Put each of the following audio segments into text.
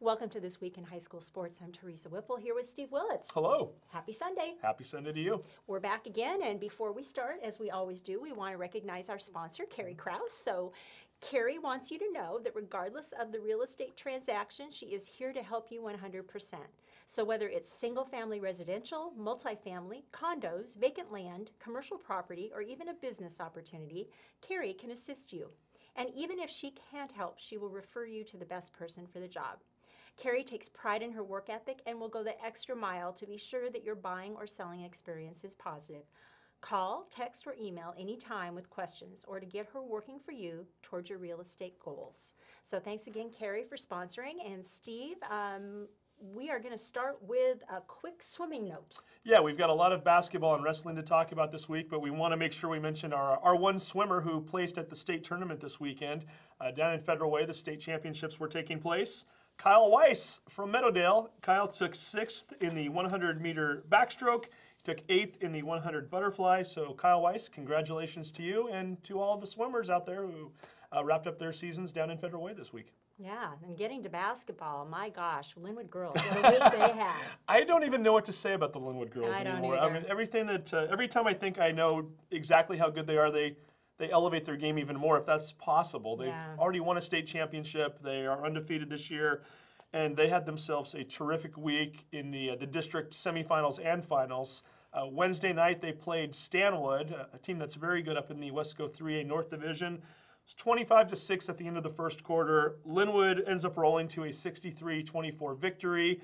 Welcome to This Week in High School Sports. I'm Teresa Whipple here with Steve Willits. Hello. Happy Sunday. Happy Sunday to you. We're back again, and before we start, as we always do, we want to recognize our sponsor, Carrie Krause. So Carrie wants you to know that regardless of the real estate transaction, she is here to help you 100%. So whether it's single-family residential, multifamily, condos, vacant land, commercial property, or even a business opportunity, Carrie can assist you. And even if she can't help, she will refer you to the best person for the job. Carrie takes pride in her work ethic and will go the extra mile to be sure that your buying or selling experience is positive. Call, text, or email anytime with questions or to get her working for you towards your real estate goals. So thanks again, Carrie, for sponsoring. And Steve, we are going to start with a quick swimming note. Yeah, we've got a lot of basketball and wrestling to talk about this week, but we want to make sure we mention our one swimmer who placed at the state tournament this weekend. Down in Federal Way, the state championships were taking place. Kyle Weiss from Meadowdale. Kyle took 6th in the 100-meter backstroke. He took 8th in the 100 butterfly. So Kyle Weiss, congratulations to you and to all the swimmers out there who wrapped up their seasons down in Federal Way this week. Yeah, and getting to basketball, my gosh, Linwood girls, what a week they had. I don't even know what to say about the Linwood girls anymore. I mean, everything that every time I think I know exactly how good they are, they elevate their game even more if that's possible. They've already won a state championship. They are undefeated this year, and they had themselves a terrific week in the district semifinals and finals. Wednesday night they played Stanwood, a team that's very good up in the Wesco 3A North Division. It's 25-6 at the end of the first quarter. Linwood ends up rolling to a 63-24 victory.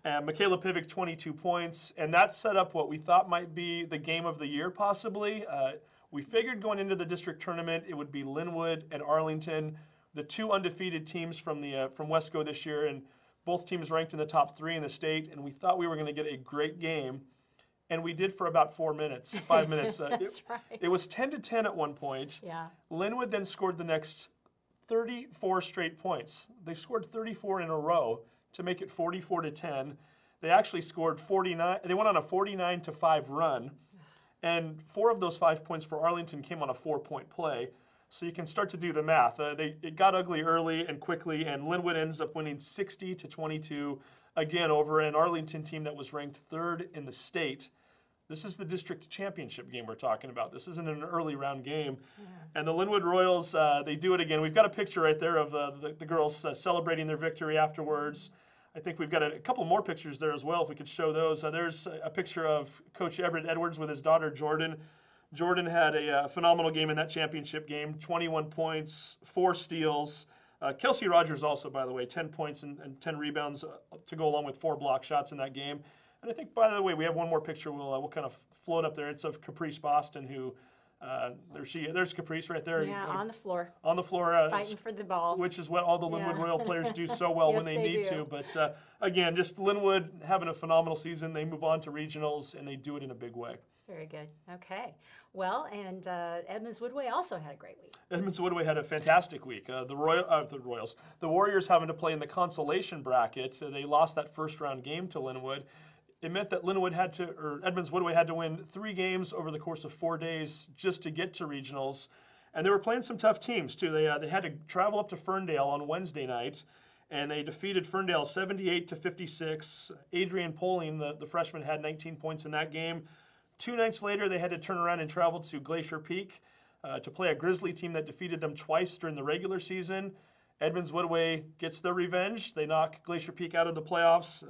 Michaela Pivick, 22 points, and that set up what we thought might be the game of the year, possibly. We figured going into the district tournament it would be Linwood and Arlington, the two undefeated teams from Wesco this year, and both teams ranked in the top 3 in the state, and we thought we were going to get a great game. And we did for about 5 minutes. That's right. It was 10-10 at one point. Yeah. Linwood then scored the next 34 straight points. They scored 34 in a row to make it 44-10. They actually scored 49. They went on a 49-5 run, and 4 of those 5 points for Arlington came on a 4-point play. So you can start to do the math. It got ugly early and quickly, and Linwood ends up winning 60-22 again over an Arlington team that was ranked 3rd in the state. This is the district championship game we're talking about. This isn't an early round game. Yeah. And the Linwood Royals, they do it again. We've got a picture right there of the girls celebrating their victory afterwards. I think we've got a couple more pictures there as well, if we could show those. There's a picture of Coach Everett Edwards with his daughter Jordan. Jordan had a phenomenal game in that championship game, 21 points, 4 steals. Kelsey Rogers also, by the way, 10 points and 10 rebounds to go along with 4 block shots in that game. And I think, by the way, we have one more picture we'll kind of float up there. It's of Caprice Boston, who there's Caprice right there. Yeah, on the floor. On the floor. Fighting for the ball. Which is what all the Linwood Royal players do so well when they need to. But again, just Linwood having a phenomenal season. They move on to regionals, and they do it in a big way. Very good. Okay. Well, and Edmonds-Woodway also had a great week. Edmonds-Woodway had a fantastic week. The Warriors having to play in the consolation bracket. They lost that first-round game to Linwood. It meant that Edmonds-Woodway had to win 3 games over the course of 4 days just to get to regionals. And they were playing some tough teams, too. They had to travel up to Ferndale on Wednesday night, and they defeated Ferndale 78-56. Adrian Poling, the freshman, had 19 points in that game. 2 nights later, they had to turn around and travel to Glacier Peak to play a Grizzly team that defeated them twice during the regular season. Edmonds-Woodway gets their revenge. They knock Glacier Peak out of the playoffs.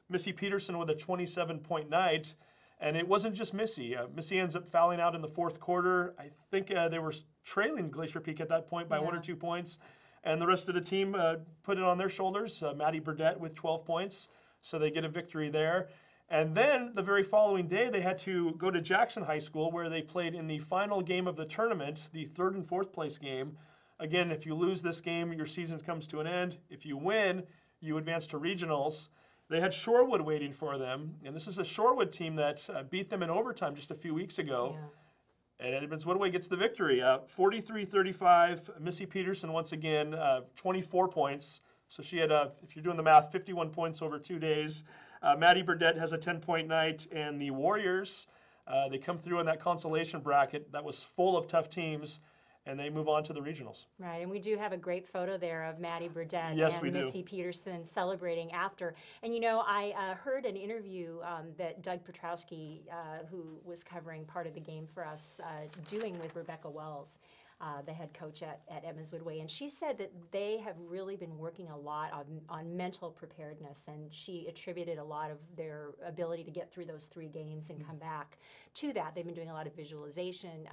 Missy Peterson with a 27-point night. And it wasn't just Missy. Missy ends up fouling out in the 4th quarter. I think they were trailing Glacier Peak at that point by 1 or 2 points. And the rest of the team put it on their shoulders. Maddie Burdett with 12 points. So they get a victory there. And then the very following day, they had to go to Jackson High School, where they played in the final game of the tournament, the 3rd and 4th place game. Again, if you lose this game, your season comes to an end. If you win, you advance to regionals. They had Shorewood waiting for them, and this is a Shorewood team that beat them in overtime just a few weeks ago. Yeah. And Edmonds-Woodway gets the victory, 43-35. Missy Peterson, once again, 24 points. So she had, if you're doing the math, 51 points over 2 days. Maddie Burdett has a 10-point night, and the Warriors, they come through in that consolation bracket that was full of tough teams. and they move on to the regionals. Right, and we do have a great photo there of Maddie Burdett Yes, we and do. Missy Peterson celebrating after. And you know, I heard an interview that Doug Petrowski, who was covering part of the game for us, doing with Rebecca Wells, the head coach at Edmonds-Woodway, and she said that they have really been working a lot on mental preparedness, and she attributed a lot of their ability to get through those 3 games and come back to that. They've been doing a lot of visualization.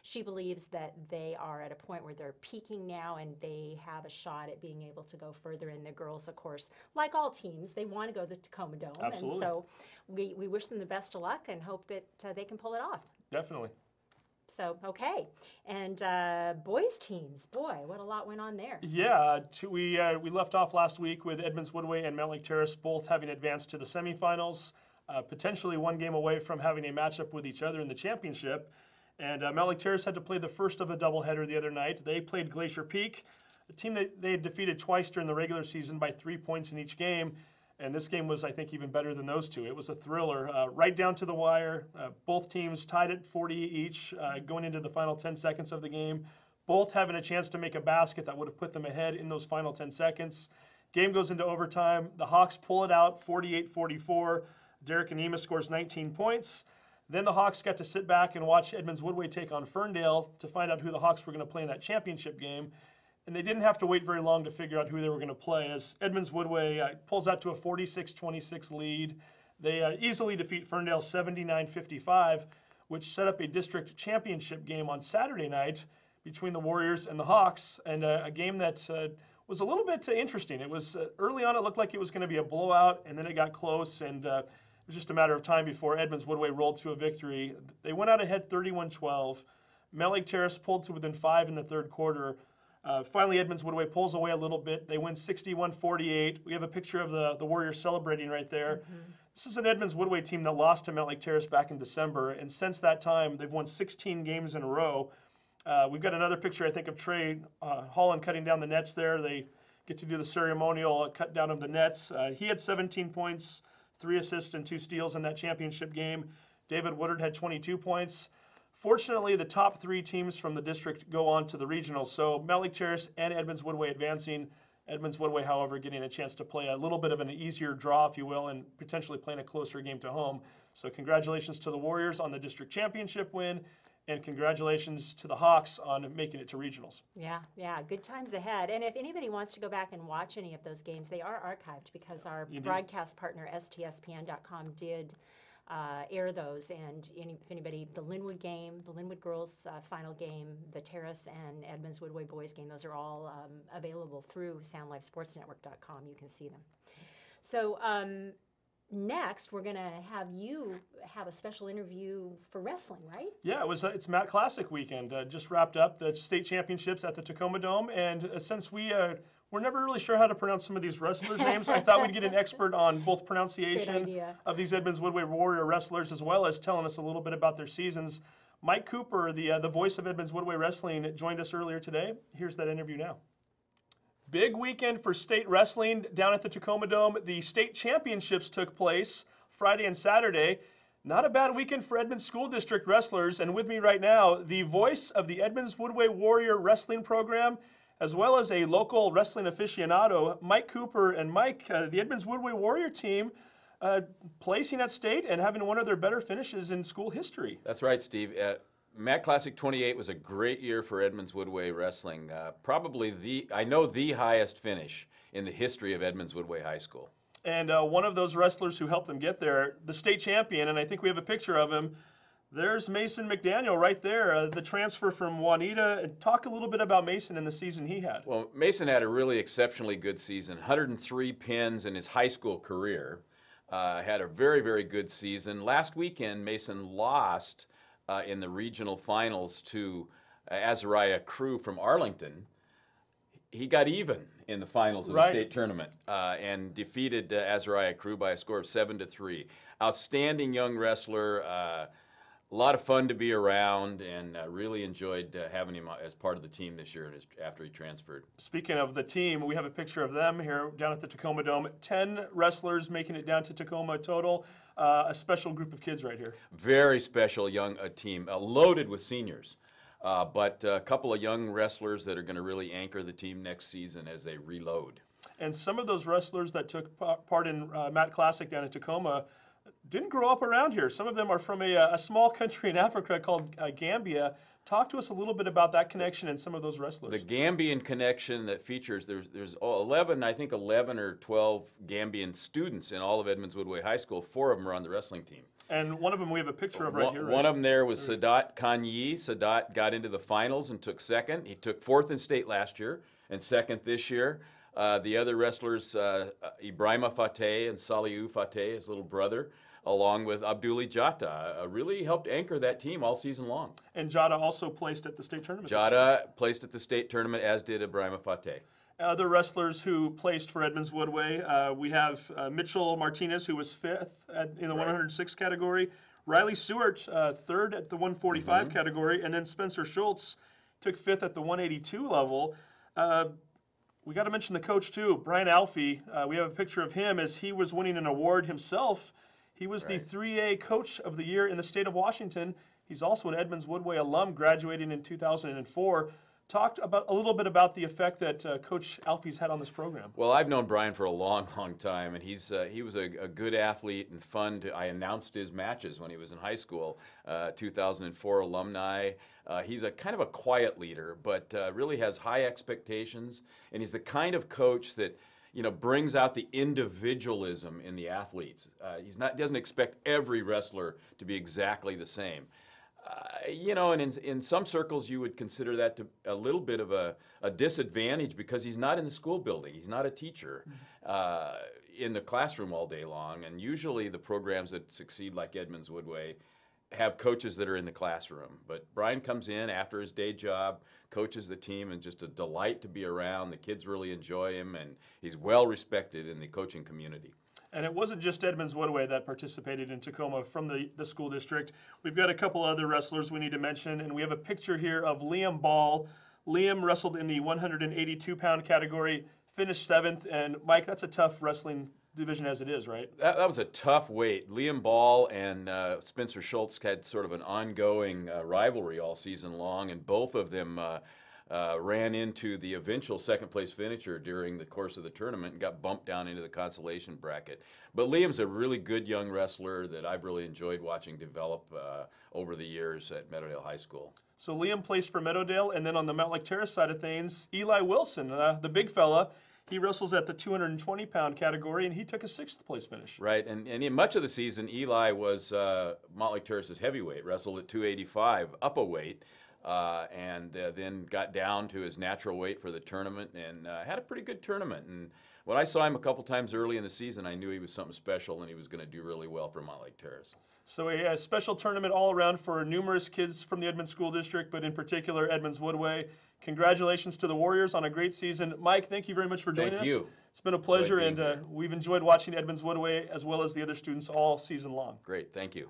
She believes that they are at a point where they're peaking now, and they have a shot at being able to go further. And the girls, of course, like all teams, they want to go to the Tacoma Dome. Absolutely. And so we wish them the best of luck and hope that they can pull it off. Definitely. So, okay. And boys teams, boy, what a lot went on there. Yeah, we left off last week with Edmonds-Woodway and Mount Lake Terrace both having advanced to the semifinals, potentially 1 game away from having a matchup with each other in the championship. And Mount Lake Terrace had to play the first of a doubleheader the other night. They played Glacier Peak, a team that they had defeated twice during the regular season by 3 points in each game. And this game was, I think, even better than those two. It was a thriller, right down to the wire. Both teams tied at 40 each, going into the final 10 seconds of the game. Both having a chance to make a basket that would have put them ahead in those final 10 seconds. Game goes into overtime. The Hawks pull it out, 48-44. Derek Anema scores 19 points. Then the Hawks got to sit back and watch Edmonds-Woodway take on Ferndale to find out who the Hawks were going to play in that championship game. And they didn't have to wait very long to figure out who they were going to play, as Edmonds-Woodway pulls out to a 46-26 lead. They easily defeat Ferndale 79-55, which set up a district championship game on Saturday night between the Warriors and the Hawks, and a game that was a little bit interesting. It was early on, it looked like it was going to be a blowout, and then it got close, and it was just a matter of time before Edmonds-Woodway rolled to a victory. They went out ahead 31-12. Mount Lake Terrace pulled to within 5 in the third quarter. Finally, Edmonds-Woodway pulls away a little bit. They win 61-48. We have a picture of the Warriors celebrating right there. Mm-hmm. This is an Edmonds-Woodway team that lost to Mount Lake Terrace back in December, and since that time, they've won 16 games in a row. We've got another picture, I think, of Trey Holland cutting down the nets there. They get to do the ceremonial cut down of the nets. He had 17 points, 3 assists, and 2 steals in that championship game. David Woodard had 22 points. Fortunately, the top 3 teams from the district go on to the regionals, so Mount Lake Terrace and Edmonds-Woodway advancing. Edmonds-Woodway, however, getting a chance to play a little bit of an easier draw, if you will, and potentially playing a closer game to home. So congratulations to the Warriors on the district championship win, and congratulations to the Hawks on making it to regionals. Yeah, good times ahead. And if anybody wants to go back and watch any of those games, they are archived because our broadcast partner, stspn.com, did air those, and if anybody, the Linwood game, the Linwood girls final game, the Terrace and Edmonds-Woodway boys game, those are all available through soundlifesportsnetwork.com. You can see them. So next, we're going to have you have a special interview for wrestling, right? Yeah, it's Matt Classic weekend. Just wrapped up the state championships at the Tacoma Dome, and since we're never really sure how to pronounce some of these wrestlers' names, I thought we'd get an expert on both pronunciation of these Edmonds-Woodway Warrior wrestlers, as well as telling us a little bit about their seasons. Mike Cooper, the voice of Edmonds-Woodway Wrestling, joined us earlier today. Here's that interview now. Big weekend for state wrestling down at the Tacoma Dome. The state championships took place Friday and Saturday. Not a bad weekend for Edmonds School District wrestlers. And with me right now, the voice of the Edmonds-Woodway Warrior Wrestling Program, as well as a local wrestling aficionado, Mike Cooper. And Mike, the Edmonds-Woodway Warrior team, placing at state and having one of their better finishes in school history. That's right, Steve. Matt Classic 28 was a great year for Edmonds-Woodway Wrestling. Probably the highest finish in the history of Edmonds-Woodway High School. And one of those wrestlers who helped them get there, the state champion, and I think we have a picture of him. There's Mason McDaniel right there, the transfer from Juanita. And talk a little bit about Mason and the season he had. Well, Mason had a really exceptionally good season, 103 pins in his high school career. Had a very, very good season. Last weekend, Mason lost in the regional finals to Azariah Crew from Arlington. He got even in the finals of the state tournament and defeated Azariah Crew by a score of 7-3. Outstanding young wrestler, a lot of fun to be around, and really enjoyed having him as part of the team this year after he transferred. Speaking of the team, we have a picture of them here down at the Tacoma Dome. 10 wrestlers making it down to Tacoma total. A special group of kids right here. Very special young team, loaded with seniors. but a couple of young wrestlers that are going to really anchor the team next season as they reload. And some of those wrestlers that took part in Matt Classic down in Tacoma didn't grow up around here. Some of them are from a small country in Africa called Gambia. Talk to us a little bit about that connection and some of those wrestlers. The Gambian connection that features, there's 11 or 12 Gambian students in all of Edmonds-Woodway High School. 4 of them are on the wrestling team. And one of them we have a picture of right here. Right? One of them there was Sadat Kanyi. Sadat got into the finals and took 2nd. He took 4th in state last year and 2nd this year. The other wrestlers, Ibrahima Fateh and Saliu Fateh, his little brother, along with Abduli Jata, really helped anchor that team all season long. And Jata also placed at the state tournament. Jata placed at the state tournament, as did Ibrahima Fateh. Other wrestlers who placed for Edmonds-Woodway, we have Mitchell Martinez, who was 5th in the 106 category. Riley Seward, 3rd at the 145 category. And then Spencer Schultz took 5th at the 182 level. We got to mention the coach, too, Brian Alfie. We have a picture of him as he was winning an award himself. He was the 3A Coach of the Year in the state of Washington. He's also an Edmonds-Woodway alum, graduating in 2004. Talked a little bit about the effect that Coach Alfie's had on this program. Well, I've known Brian for a long, long time, and he was a good athlete and fun. I announced his matches when he was in high school, 2004 alumni. He's a kind of a quiet leader, but really has high expectations, and he's the kind of coach that brings out the individualism in the athletes. Doesn't expect every wrestler to be exactly the same. And in some circles you would consider that a little bit of a disadvantage because he's not in the school building. He's not a teacher in the classroom all day long. And usually the programs that succeed like Edmonds-Woodway have coaches that are in the classroom. But Brian comes in after his day job, coaches the team, and just a delight to be around. The kids really enjoy him, and he's well respected in the coaching community. And it wasn't just Edmonds-Woodway that participated in Tacoma from the school district. We've got a couple other wrestlers we need to mention, and we have a picture here of Liam Ball. Liam wrestled in the 182-pound category, finished 7th, and Mike, that's a tough wrestling division as it is, right? That was a tough weight. Liam Ball and Spencer Schultz had sort of an ongoing rivalry all season long, and both of them ran into the eventual second-place finisher during the course of the tournament and got bumped down into the consolation bracket. But Liam's a really good young wrestler that I've really enjoyed watching develop over the years at Meadowdale High School. So Liam placed for Meadowdale, and then on the Mount Lake Terrace side of things, Eli Wilson, the big fella, he wrestles at the 220-pound category, and he took a 6th-place finish. Right, and in much of the season, Eli was Mount Lake Terrace's heavyweight, wrestled at 285, up a weight, and then got down to his natural weight for the tournament and had a pretty good tournament. And when I saw him a couple times early in the season, I knew he was something special and he was going to do really well for Mount Lake Terrace. So a special tournament all around for numerous kids from the Edmonds School District, but in particular Edmonds-Woodway. Congratulations to the Warriors on a great season. Mike, thank you very much for joining us. Thank you. It's been a pleasure, and we've enjoyed watching Edmonds-Woodway as well as the other students all season long. Great, thank you.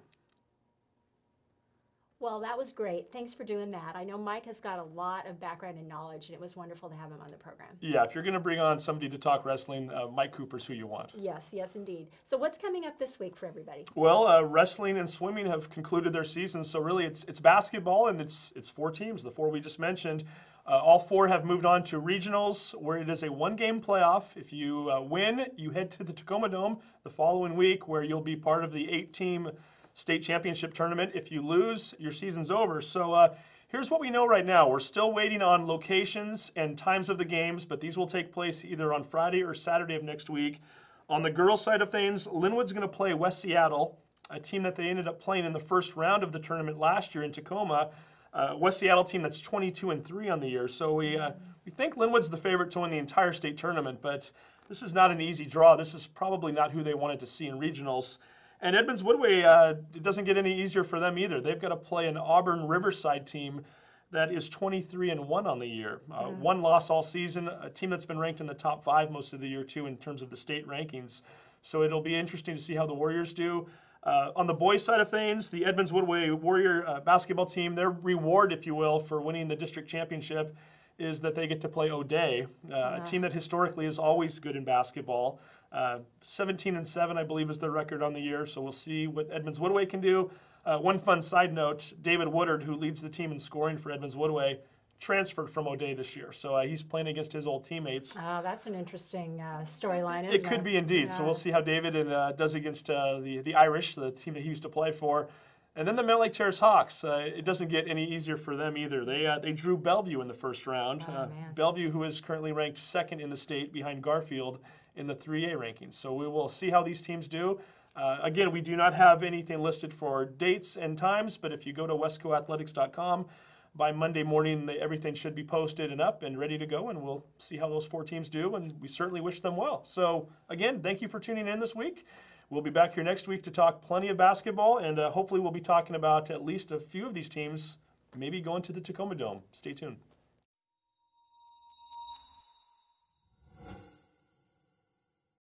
Well, that was great. Thanks for doing that. I know Mike has got a lot of background and knowledge, and it was wonderful to have him on the program. Yeah, if you're going to bring on somebody to talk wrestling, Mike Cooper's who you want. Yes, yes, indeed. So what's coming up this week for everybody? Well, wrestling and swimming have concluded their season, so really it's basketball, and it's 4 teams, the 4 we just mentioned. All 4 have moved on to regionals, where it is a 1-game playoff. If you win, you head to the Tacoma Dome the following week, where you'll be part of the 8-team state championship tournament. If you lose, your season's over. So here's what we know right now. We're still waiting on locations and times of the games, but these will take place either on Friday or Saturday of next week. On the girls' side of things, Linwood's going to play West Seattle, a team that they ended up playing in the first round of the tournament last year in Tacoma. West Seattle team that's 22-3 on the year. So we think Linwood's the favorite to win the entire state tournament, but this is not an easy draw. This is probably not who they wanted to see in regionals. And Edmonds-Woodway, it doesn't get any easier for them either. They've got to play an Auburn Riverside team that is 23-1 on the year. 1 loss all season, a team that's been ranked in the top 5 most of the year too in terms of the state rankings. So it'll be interesting to see how the Warriors do. On the boys' side of things, the Edmonds-Woodway Warrior basketball team, their reward, if you will, for winning the district championship is that they get to play O'Day, a team that historically is always good in basketball. 17-7, I believe, is their record on the year, so we'll see what Edmonds-Woodway can do. One fun side note, David Woodard, who leads the team in scoring for Edmonds-Woodway, transferred from O'Day this year. So he's playing against his old teammates. Oh, that's an interesting storyline, isn't it? It could be indeed. So we'll see how David does against the Irish, the team that he used to play for. And then the Mount Lake Terrace Hawks. It doesn't get any easier for them either. They drew Bellevue in the first round. Bellevue, who is currently ranked second in the state behind Garfield in the 3A rankings. So we will see how these teams do. Again, we do not have anything listed for dates and times, but if you go to wescoathletics.com, by Monday morning, everything should be posted and up and ready to go, and we'll see how those 4 teams do, and we certainly wish them well. So, again, thank you for tuning in this week. We'll be back here next week to talk plenty of basketball, and hopefully we'll be talking about at least a few of these teams maybe going to the Tacoma Dome. Stay tuned.